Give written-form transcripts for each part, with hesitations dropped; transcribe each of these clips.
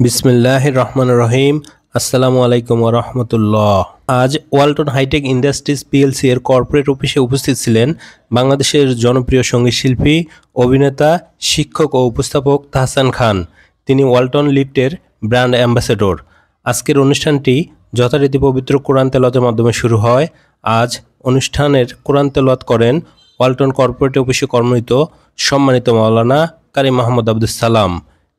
বিসমিল্লাহির রহমানির রহিম। আসসালামু আলাইকুম ওয়া রাহমাতুল্লাহ। আজ ওয়ালটন হাইটেক ইন্ডাস্ট্রিজ পিএলসি এর কর্পোরেট অফিসে উপস্থিত ছিলেন বাংলাদেশের জনপ্রিয় সঙ্গীত শিল্পী, অভিনেতা, শিক্ষক ও উপস্থাপক তাহসান খান। তিনি ওয়ালটন লিফটের ব্র্যান্ড অ্যাম্বাসেডর। আজকের অনুষ্ঠানটি যথারীতি পবিত্র কোরআন তেলাওয়াতের মাধ্যমে শুরু হয়। আজ অনুষ্ঠানের কোরআন তেলাওয়াত করেন ওয়ালটন কর্পোরেট অফিসে কর্মরত সম্মানিত মাওলানা কারি মোহাম্মদ আব্দুস সালাম।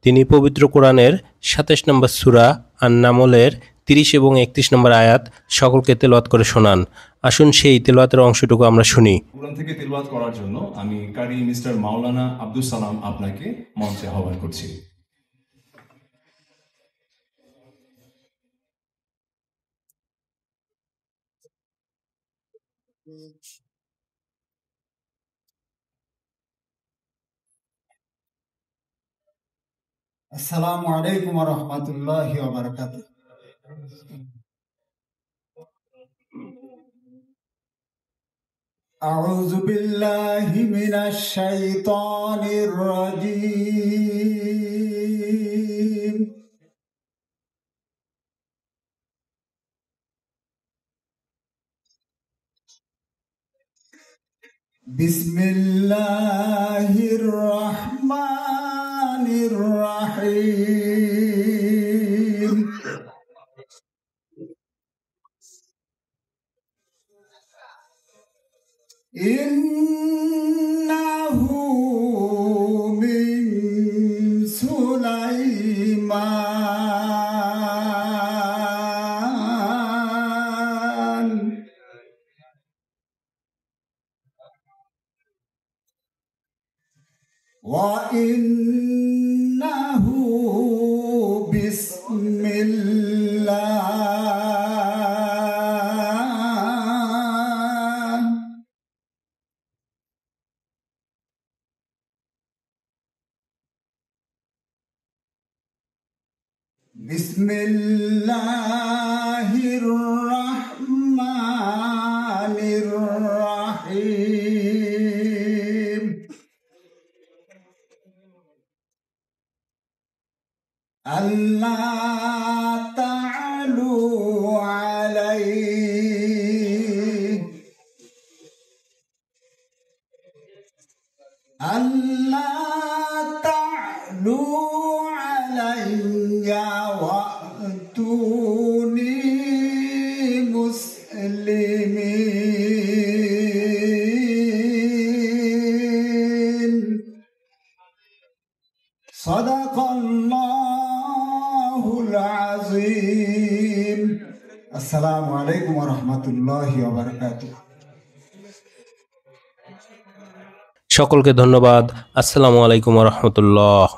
তিনি পবিত্র কোরআনের ২৭ নম্বর সূরা আন-নামলের ৩০ এবং ৩১ নম্বর আয়াত সকলকে তেলাওয়াত করে শোনান। আসুন সেই তেলাওয়াতের অংশটুকু আমরা শুনি। কোরআন থেকে তেলাওয়াত করার জন্য আমি কারি মিস্টার মাওলানা আব্দুস সালাম আপনাকে মঞ্চে আহ্বান করছি। আসসালামু আলাইকুম ওয়া রাহমাতুল্লাহি ওয়া বারাকাতুহু। আউযু বিল্লাহি মিনাশ শাইতানির রাজীম। বিসমিল্লাহির রহমানির রহিম। ইন্নাহু মিন সুলাইমান ওয়া ইন্নাহু বিসমিল্লাহ বিসমিল্লাহির রহমানির রহিম। আল্লাহ তাআলু আলাইহি, আল্লাহ তাআলু আলাইয়া ওয়া'তুনি মুসলিমিন। সাদাকাল্লাহুল আযীম। আসসালামু আলাইকুম ওয়া রাহমাতুল্লাহি ওয়া বারাকাতুহু। সকলকে ধন্যবাদ। আসসালামু আলাইকুম ওয়া রাহমাতুল্লাহ।